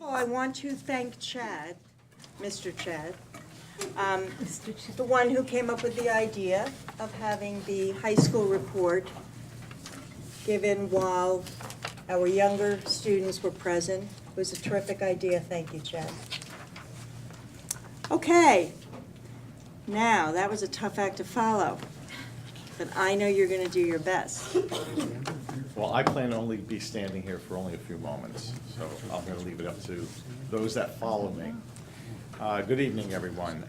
I want to thank Chad, Mr. Chad, the one who came up with the idea of having the high school report given while our younger students were present. It was a terrific idea. Thank you, Chad. Okay. Now, that was a tough act to follow, but I know you're going to do your best. Well, I plan to only be standing here for only a few moments, so I'm going to leave it up to those that follow me. Good evening, everyone.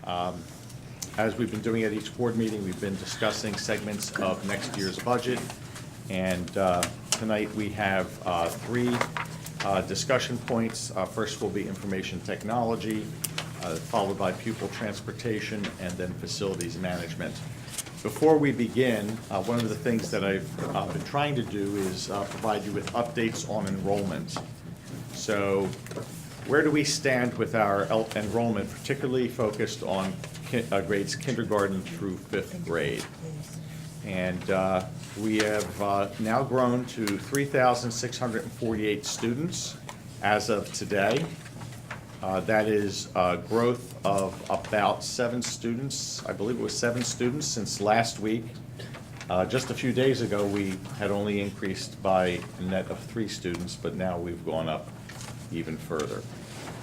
As we've been doing at each board meeting, we've been discussing segments of next year's budget, and tonight we have three discussion points. First will be information technology, followed by pupil transportation, and then facilities management. Before we begin, one of the things that I've been trying to do is provide you with updates on enrollment. So where do we stand with our enrollment, particularly focused on grades kindergarten through 5th grade? And we have now grown to 3,648 students as of today. That is growth of about 7 students. I believe it was 7 students since last week. Just a few days ago, we had only increased by a net of 3 students, but now we've gone up even further.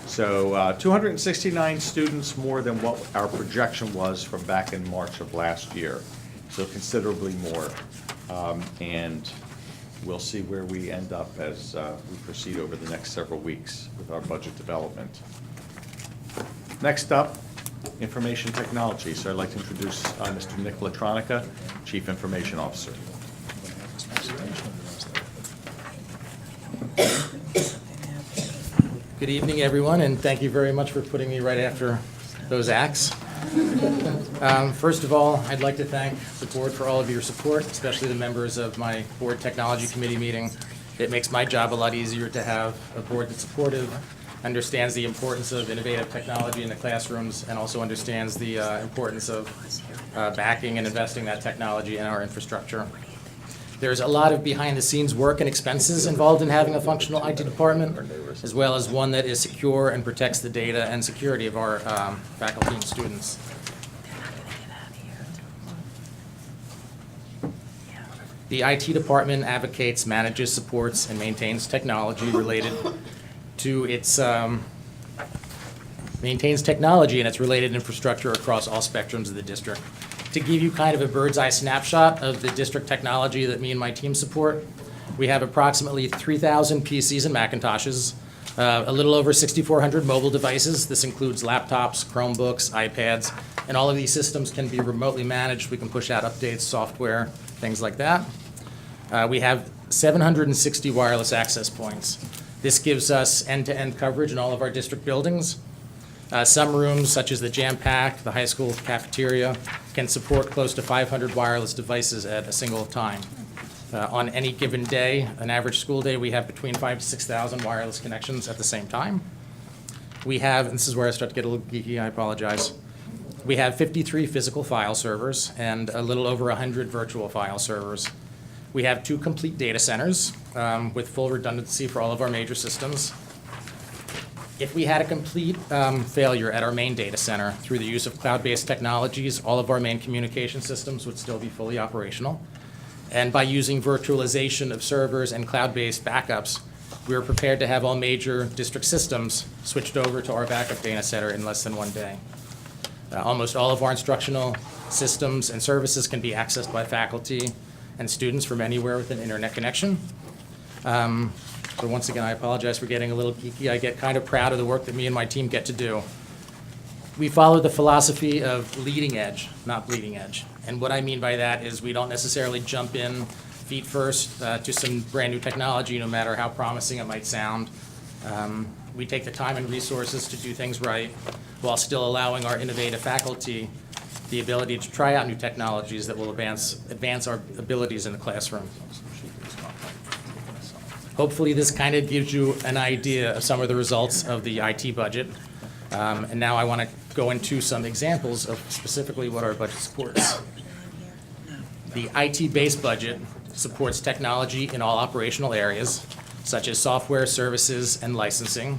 So 269 students more than what our projection was from back in March of last year. So considerably more. And we'll see where we end up as we proceed over the next several weeks with our budget development. Next up, information technology. So I'd like to introduce Mr. Nick Latronica, Chief Information Officer. Good evening, everyone, and thank you very much for putting me right after those acts. First of all, I'd like to thank the board for all of your support, especially the members of my board technology committee meeting. It makes my job a lot easier to have a board that's supportive, understands the importance of innovative technology in the classrooms, and also understands the importance of backing and investing that technology in our infrastructure. There's a lot of behind-the-scenes work and expenses involved in having a functional IT department, as well as one that is secure and protects the data and security of our faculty and students. The IT department advocates, manages, supports, and maintains technology related to its maintains technology and its related infrastructure across all spectrums of the district. To give you kind of a bird's eye snapshot of the district technology that me and my team support, we have approximately 3,000 PCs and Macintoshes, a little over 6,400 mobile devices. This includes laptops, Chromebooks, iPads, and all of these systems can be remotely managed. We can push out updates, software, things like that. We have 760 wireless access points. This gives us end-to-end coverage in all of our district buildings. Some rooms, such as the Jam Pack, the high school cafeteria, can support close to 500 wireless devices at a single time. On any given day, an average school day, we have between 5,000 to 6,000 wireless connections at the same time. We have, and this is where I start to get a little geeky, I apologize. We have 53 physical file servers and a little over 100 virtual file servers. We have 2 complete data centers with full redundancy for all of our major systems. If we had a complete failure at our main data center through the use of cloud-based technologies, all of our main communication systems would still be fully operational. And by using virtualization of servers and cloud-based backups, we are prepared to have all major district systems switched over to our backup data center in less than 1 day. Almost all of our instructional systems and services can be accessed by faculty and students from anywhere with an internet connection. So once again, I apologize for getting a little geeky. I get kind of proud of the work that me and my team get to do. We follow the philosophy of leading edge, not bleeding edge. And what I mean by that is we don't necessarily jump in feet first to some brand new technology, no matter how promising it might sound. We take the time and resources to do things right while still allowing our innovative faculty the ability to try out new technologies that will advance our abilities in the classroom. Hopefully this kind of gives you an idea of some of the results of the IT budget. And now I want to go into some examples of specifically what our budget supports. The IT-based budget supports technology in all operational areas, such as software, services, and licensing.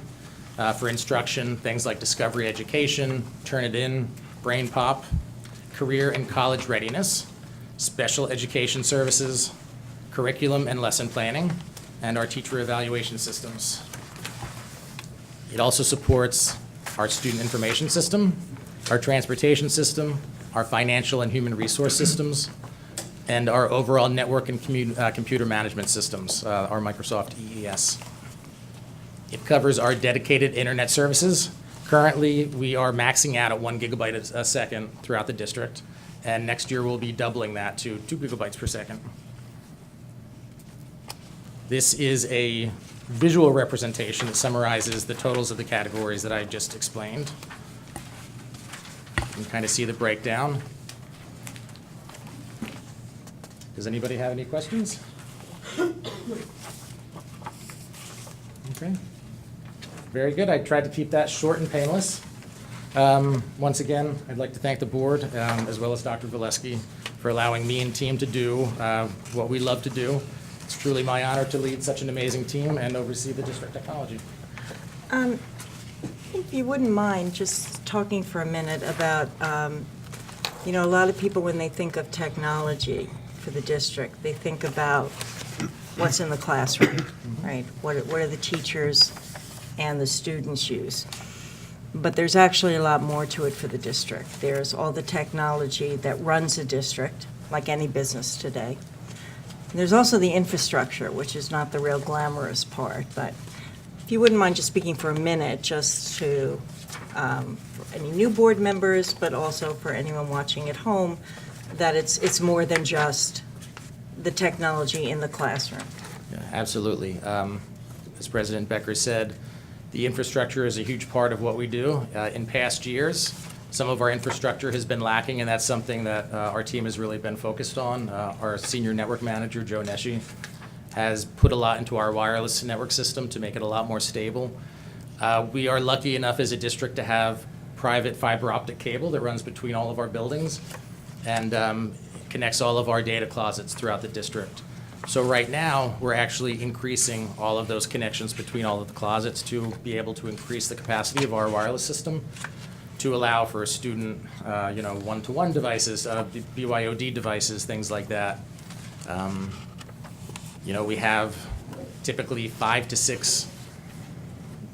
for instruction, things like discovery education, Turnitin, Brain Pop, career and college readiness, special education services, curriculum and lesson planning, and our teacher evaluation systems. It also supports our student information system, our transportation system, our financial and human resource systems, and our overall network and computer management systems, our Microsoft EES. It covers our dedicated internet services. Currently, we are maxing out at 1 gigabyte a second throughout the district, and next year we'll be doubling that to 2 gigabytes per second. This is a visual representation that summarizes the totals of the categories that I just explained. You can kind of see the breakdown. Does anybody have any questions? Okay. Very good. I tried to keep that short and painless. Once again, I'd like to thank the board, as well as Dr. Valesky, for allowing me and team to do what we love to do. It's truly my honor to lead such an amazing team and oversee the district technology. If you wouldn't mind just talking for a minute about, you know, a lot of people, when they think of technology for the district, they think about what's in the classroom, right? What are the teachers and the students use? But there's actually a lot more to it for the district. There's all the technology that runs a district, like any business today. And there's also the infrastructure, which is not the real glamorous part. But if you wouldn't mind just speaking for a minute, just to, for any new board members, but also for anyone watching at home, that it's more than just the technology in the classroom. Yeah, absolutely. As President Becker said, the infrastructure is a huge part of what we do. In past years, some of our infrastructure has been lacking, and that's something that our team has really been focused on. Our senior network manager, Joe Nesci, has put a lot into our wireless network system to make it a lot more stable. We are lucky enough as a district to have private fiber optic cable that runs between all of our buildings and connects all of our data closets throughout the district. So right now, we're actually increasing all of those connections between all of the closets to be able to increase the capacity of our wireless system to allow for student, you know, one-to-one devices, BYOD devices, things like that. You know, we have typically 5 to 6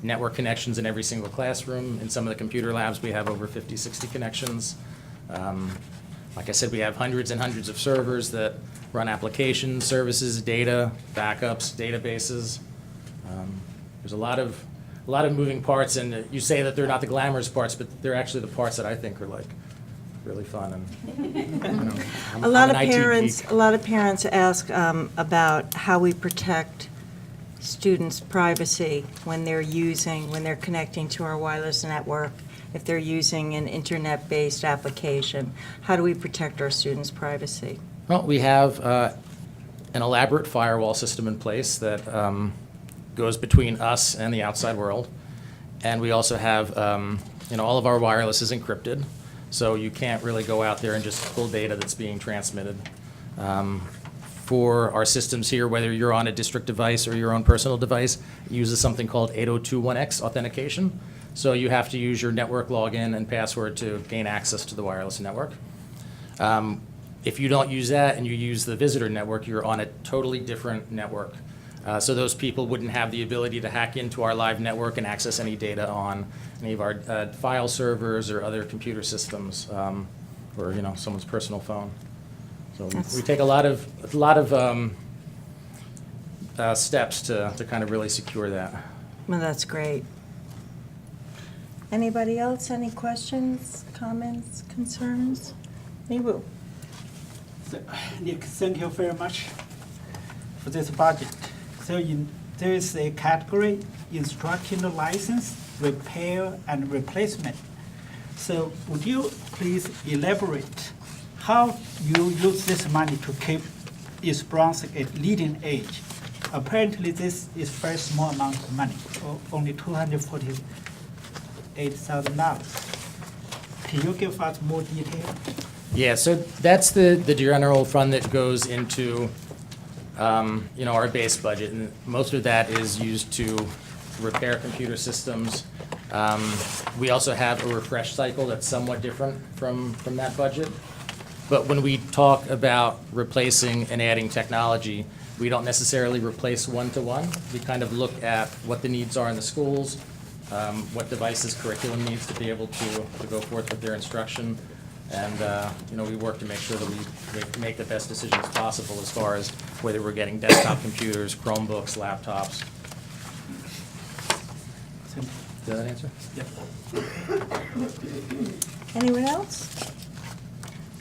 network connections in every single classroom. In some of the computer labs, we have over 50, 60 connections. Like I said, we have hundreds and hundreds of servers that run applications, services, data, backups, databases. There's a lot of moving parts, and you say that they're not the glamorous parts, but they're actually the parts that I think are like really fun. And you know, A lot I'm of an IT parents, geek. a lot of parents ask about how we protect students' privacy when they're connecting to our wireless network, if they're using an internet-based application. How do we protect our students' privacy? Well, we have an elaborate firewall system in place that goes between us and the outside world. And we also have, you know, all of our wireless is encrypted, so you can't really go out there and just pull data that's being transmitted. For our systems here, whether you're on a district device or your own personal device, it uses something called 802.1x authentication. So you have to use your network login and password to gain access to the wireless network. If you don't use that and you use the visitor network, you're on a totally different network. So those people wouldn't have the ability to hack into our live network and access any data on any of our file servers or other computer systems, or, you know, someone's personal phone. So we take a lot of steps to kind of really secure that. Well, that's great. Anybody else? Any questions, comments, concerns? Miwu? Nick, thank you very much for this budget. So there is a category, instructional license, repair and replacement. So would you please elaborate how you use this money to keep East Brunswick at leading edge? Apparently this is very small amount of money, only $248,000. Can you give us more detail? Yeah, so that's the general fund that goes into, you know, our base budget, and most of that is used to repair computer systems. We also have a refresh cycle that's somewhat different from that budget. But when we talk about replacing and adding technology, we don't necessarily replace one-to-one. We kind of look at what the needs are in the schools, what devices curriculum needs to be able to go forth with their instruction. And, we work to make sure that we make the best decisions possible as far as whether we're getting desktop computers, Chromebooks, laptops. Did that answer? Yep. Anyone else?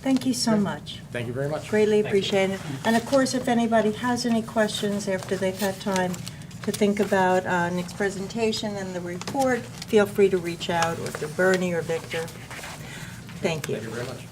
Thank you so much. Thank you very much. Greatly Thank you. appreciate it. And of course, if anybody has any questions after they've had time to think about Nick's presentation and the report, feel free to reach out or to Bernie or Victor. Thank you. Thank you very much.